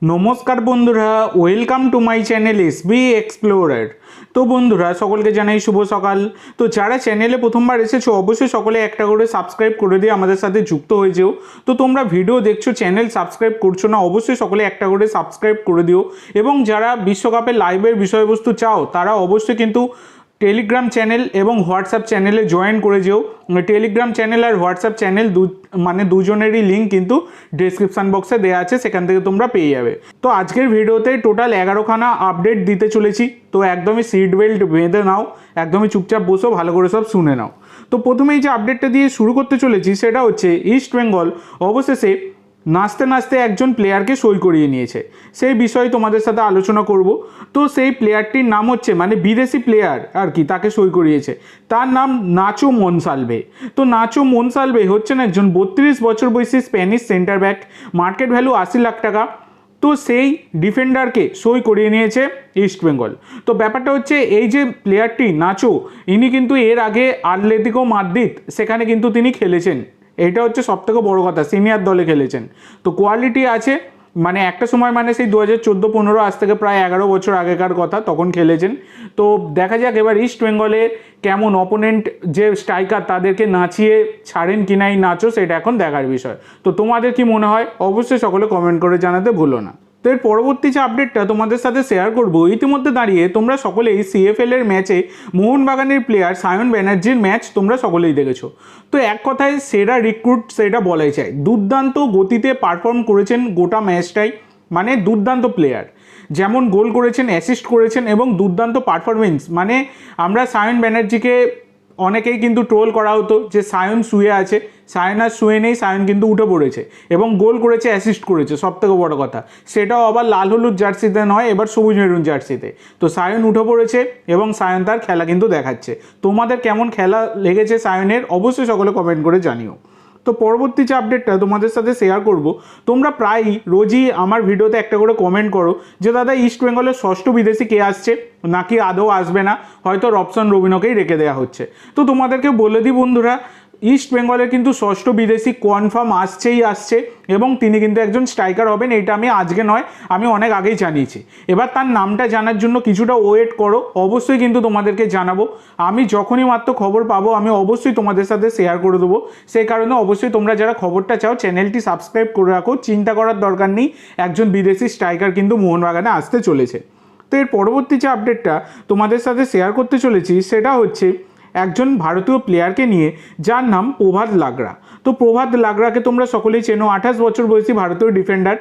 নমস্কার বন্ধুরা, welcome to my channel SB explorer. তো বন্ধুরা, সকলকে জানাই শুভ সকাল। তো যারা চ্যানেলে প্রথমবার এসেছো অবশ্যই সকলে একটা করে সাবস্ক্রাইব করে দিয়ে আমাদের সাথে যুক্ত হয়ে যেও। তো তোমরা ভিডিও দেখছো, চ্যানেল সাবস্ক্রাইব করছো না, অবশ্যই সকলে একটা করে সাবস্ক্রাইব করে দিও। এবং যারা বিশ্বকাপের লাইভের বিষয়বস্তু চাও তারা অবশ্যই কিন্তু টেলিগ্রাম চ্যানেল এবং হোয়াটসঅ্যাপ চ্যানেলে জয়েন করে যেও। টেলিগ্রাম চ্যানেল আর হোয়াটসঅ্যাপ চ্যানেল দুজনেরই লিঙ্ক কিন্তু ডেসক্রিপশান বক্সে দেওয়া আছে, সেখান থেকে তোমরা পেয়ে যাবে। তো আজকের ভিডিওতে টোটাল 11খানা আপডেট দিতে চলেছি। তো একদমই সিট বেল্ট বেঁধে নাও, একদমই চুপচাপ বসো, ভালো করে সব শুনে নাও। তো প্রথমেই যে আপডেটটা দিয়ে শুরু করতে চলেছি সেটা হচ্ছে ইস্ট বেঙ্গল অবশেষে নাচতে নাচতে একজন প্লেয়ারকে সই করিয়ে নিয়েছে। সেই বিষয়ে তোমাদের সাথে আলোচনা করব। তো সেই প্লেয়ারটির নাম হচ্ছে, মানে বিদেশি প্লেয়ার আর কি, তাকে সই করিয়েছে। তার নাম নাচো মনসালভে। তো নাচো মনসালভে হচ্ছেন একজন 32 বছর বয়সী Spanish centre back, market value 80 lakh টাকা। তো সেই ডিফেন্ডারকে সই করিয়ে নিয়েছে ইস্ট বেঙ্গল। তো ব্যাপারটা হচ্ছে, এই যে প্লেয়ারটি নাচো, ইনি কিন্তু এর আগে আতলেতিকো মাদ্রিদ সেখানে কিন্তু তিনি খেলেছেন। এটা হচ্ছে সবথেকে বড় কথা, সিনিয়র দলে খেলেছেন। তো কোয়ালিটি আছে, মানে একটা সময়, মানে সেই 2014-15, আজ থেকে প্রায় 11 বছর আগেকার কথা, তখন খেলেছেন। তো দেখা যাক এবার ইস্ট বেঙ্গলে কেমন অপোনেন্ট যে স্ট্রাইকার তাদেরকে নাচিয়ে ছাড়েন কিনা এই নাচো, সেটা এখন দেখার বিষয়। তো তোমাদের কি মনে হয় অবশ্যই সকলে কমেন্ট করে জানাতে ভুলো না। তো এর পরবর্তী যে আপডেটটা তোমাদের সাথে শেয়ার করব, ইতিমধ্যে দাঁড়িয়ে তোমরা সকলেই সিএফএল এর ম্যাচে মোহনবাগানের প্লেয়ার সায়ন ব্যানার্জির ম্যাচ তোমরা সকলেই দেখেছো। তো এক কথায় সেরা রিক্রুট সেটা বলাই যায়। দুর্দান্ত গতিতে পারফর্ম করেছেন গোটা ম্যাচটাই, মানে দুর্দান্ত প্লেয়ার। যেমন গোল করেছেন, অ্যাসিস্ট করেছেন এবং দুর্দান্ত পারফরমেন্স। মানে আমরা সায়ন ব্যানার্জিকে অনেকেই কিন্তু ট্রোল করা হতো যে সায়ন শুয়ে আছে, সায়ন আর শুয়ে নেই, সায়ন কিন্তু উঠে পড়েছে এবং গোল করেছে, অ্যাসিস্ট করেছে। সব থেকে বড় কথা, সেটাও আবার লাল হলুদ জার্সিতে নয়, এবার সবুজ মেরুন জার্সিতে। তো সায়ন উঠে পড়েছে এবং সায়ন তার খেলা কিন্তু দেখাচ্ছে। তোমাদের কেমন খেলা লেগেছে সায়নের অবশ্যই সকলে কমেন্ট করে জানিও। তো পরবর্তী যে আপডেটটা তোমাদের সাথে শেয়ার করব, তোমরা প্রায়ই রোজই আমার ভিডিওতে একটা করে কমেন্ট করো যে দাদা ইস্ট বেঙ্গলের ষষ্ঠ বিদেশি কে আসছে, নাকি আদৌ আসবে না, হয়তো রবসন রবিনকেই রেখে দেওয়া হচ্ছে। তো তোমাদেরকে বলে দিই বন্ধুরা, ইস্ট বেঙ্গলের কিন্তু ষষ্ঠ বিদেশি কনফার্ম আসছে এবং তিনি কিন্তু একজন স্ট্রাইকার হবেন। এটা আমি আজকে নয়, আমি অনেক আগেই জানিয়েছি। এবার তার নামটা জানার জন্য কিছুটা ওয়েট করো, অবশ্যই কিন্তু তোমাদেরকে জানাবো। আমি যখনই মাত্র খবর পাবো আমি অবশ্যই তোমাদের সাথে শেয়ার করে দেবো। সেই কারণে অবশ্যই তোমরা যারা খবরটা চাও চ্যানেলটি সাবস্ক্রাইব করে রাখো। চিন্তা করার দরকার নেই, একজন বিদেশি স্ট্রাইকার কিন্তু মোহনবাগানে আসতে চলেছে। তো এর পরবর্তী যে আপডেটটা তোমাদের সাথে শেয়ার করতে চলেছি সেটা হচ্ছে একজন ভারতীয় প্লেয়ারকে নিয়ে, যার নাম প্রভাত লাগরা। তো প্রভাত লাগরাকে তোমরা সকলেই চেনো, 28 বছর বয়সী ভারতীয় ডিফেন্ডার।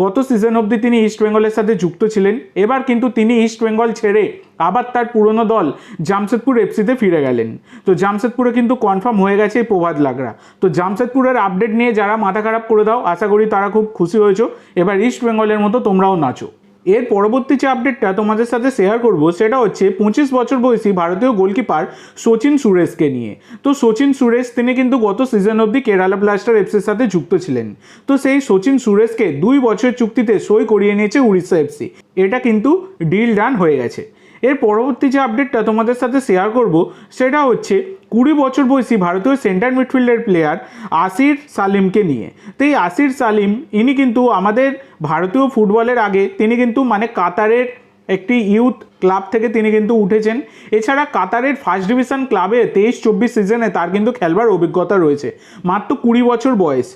গত সিজন অবধি তিনি ইস্ট বেঙ্গলের সাথে যুক্ত ছিলেন। এবার কিন্তু তিনি ইস্ট বেঙ্গল ছেড়ে আবার তার পুরনো দল জামশেদপুর এফসিতে ফিরে গেলেন। তো জামশেদপুরে কিন্তু কনফার্ম হয়ে গেছে এই প্রভাত লাগরা। তো জামশেদপুরের আপডেট নিয়ে যারা মাথা খারাপ করে দাও, আশা করি তারা খুব খুশি হয়েছো। এবার ইস্ট বেঙ্গলের মতো তোমরাও নাচো। এর পরবর্তী যে আপডেটটা তোমাদের সাথে শেয়ার করব সেটা হচ্ছে 25 বছর বয়সী ভারতীয় গোলকিপার সচিন সুরেশকে নিয়ে। তো সচিন সুরেশ তিনি কিন্তু গত সিজন অবধি কেরালা ব্লাস্টার এফসির সাথে যুক্ত ছিলেন। তো সেই সচিন সুরেশকে 2 বছরের চুক্তিতে সই করিয়ে নিয়েছে উড়িষ্যা এফসি। এটা কিন্তু ডিল ডান হয়ে গেছে। এর পরবর্তী যে আপডেটটা তোমাদের সাথে শেয়ার করব সেটা হচ্ছে 20 বছর বয়সী ভারতীয় সেন্টার মিডফিল্ডের প্লেয়ার আসির সালিমকে নিয়ে। তো এই আসির সালিম ইনি কিন্তু আমাদের ভারতীয় ফুটবলের আগে তিনি কিন্তু মানে কাতারের একটি ইউথ ক্লাব থেকে তিনি কিন্তু উঠেছেন। এছাড়া কাতারের ফার্স্ট ডিভিশন ক্লাবে 23-24 সিজনে তার কিন্তু খেলবার অভিজ্ঞতা রয়েছে। মাত্র 20 বছর বয়স।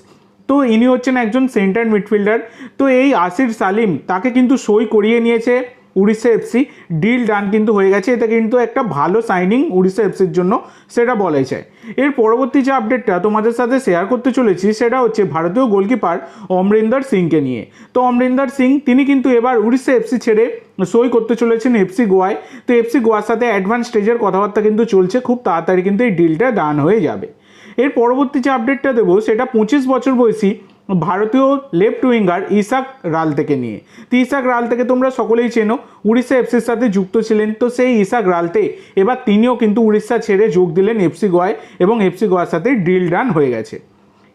তো ইনি হচ্ছেন একজন সেন্টার মিডফিল্ডার। তো এই আসির সালিম তাকে কিন্তু সই করিয়ে নিয়েছে উড়িষ্যা এফসি। ডিল ডান কিন্তু হয়ে গেছে। এটা কিন্তু একটা ভালো সাইনিং উড়িষ্যা এফসির জন্য, সেটা বলাই যায়। এর পরবর্তী যে আপডেটটা তোমাদের সাথে শেয়ার করতে চলেছি সেটা হচ্ছে ভারতীয় গোলকিপার অমরিন্দর সিংকে নিয়ে। তো অমরিন্দর সিং তিনি কিন্তু এবার উড়িষ্যা এফসি ছেড়ে সই করতে চলেছেন এফসি গোয়ায়। তো এফসি গোয়ার সাথে অ্যাডভান্স স্টেজের কথাবার্তা কিন্তু চলছে, খুব তাড়াতাড়ি কিন্তু এই ডিলটা ডান হয়ে যাবে। এর পরবর্তী যে আপডেটটা দেবো সেটা 25 বছর বয়সী ভারতীয় লেফট উইঙ্গার ইসাক রালতেকে নিয়ে। তো ইসাক রালতেকে তোমরা সকলেই চেনো, উড়িষ্যা এফসির সাথে যুক্ত ছিলেন। তো সেই ইসাক রালতে এবার তিনিও কিন্তু উড়িষ্যা ছেড়ে যোগ দিলেন এফসি গোয়ায় এবং এফসি গোয়ার সাথে ডিল ডান হয়ে গেছে।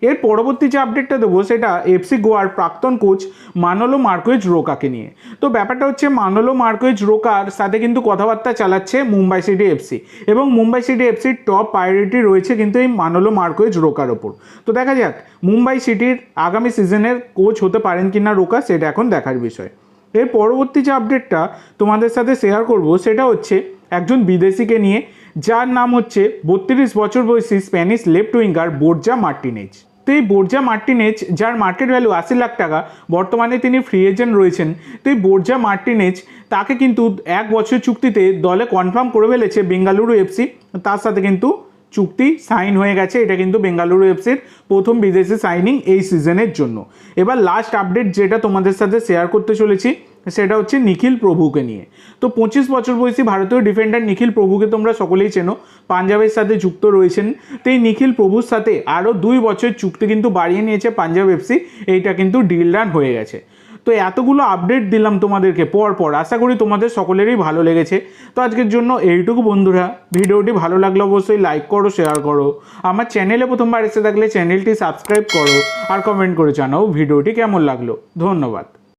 এর পরবর্তী যে আপডেটটা দেবো সেটা এফসি গোয়ার প্রাক্তন কোচ মানোলো মার্কুয়েজ রোকাকে নিয়ে। তো ব্যাপারটা হচ্ছে মানোলো মার্কুয়েজ রোকার সাথে কিন্তু কথাবার্তা চালাচ্ছে মুম্বাই সিটি এফসি, এবং মুম্বাই সিটি এফসির টপ প্রায়োরিটি রয়েছে কিন্তু এই মানোলো মার্কুয়েজ রোকার ওপর। তো দেখা যাক মুম্বাই সিটির আগামী সিজনের কোচ হতে পারেন কিনা রোকা, সেটা এখন দেখার বিষয়। এর পরবর্তী যে আপডেটটা তোমাদের সাথে শেয়ার করব সেটা হচ্ছে একজন বিদেশিকে নিয়ে, যার নাম হচ্ছে 32 বছর বয়সী স্প্যানিশ লেফট উইঙ্গার বোর্জা মার্টিনেজ। তো এই বোর্জা মার্টিনেজ, যার মার্কেট ভ্যালু 80 লাখ টাকা, বর্তমানে তিনি ফ্রি এজেন্ট রয়েছেন। তো এই বোর্জা মার্টিনেজ তাকে কিন্তু 1 বছর চুক্তিতে দলে কনফার্ম করে ফেলেছে বেঙ্গালুরু এফসি। তার সাথে কিন্তু চুক্তি সাইন হয়ে গেছে। এটা কিন্তু বেঙ্গালুরু এফসির প্রথম বিদেশি সাইনিং এই সিজনের জন্য। এবার লাস্ট আপডেট যেটা তোমাদের সাথে শেয়ার করতে চলেছি সেটা হচ্ছে নিখিল প্রভুকে নিয়ে। তো 25 বছর বয়সী ভারতীয় ডিফেন্ডার নিখিল প্রভুকে তোমরা সকলেই চেনো, পাঞ্জাবের সাথে যুক্ত রয়েছেন। তো এই নিখিল প্রভুর সাথে আরও 2 বছর চুক্তি কিন্তু বাড়িয়ে নিয়েছে পাঞ্জাব এফসি। এইটা কিন্তু ডিল রান হয়ে গেছে। তো এতগুলো আপডেট দিলাম তোমাদেরকে পর, আশা করি তোমাদের সকলেরই ভালো লেগেছে। তো আজকের জন্য এইটুকু বন্ধুরা, ভিডিওটি ভালো লাগলে অবশ্যই লাইক করো, শেয়ার করো, আমার চ্যানেলে প্রথমবার এসে থাকলে চ্যানেলটি সাবস্ক্রাইব করো, আর কমেন্ট করে জানাও ভিডিওটি কেমন লাগলো। ধন্যবাদ।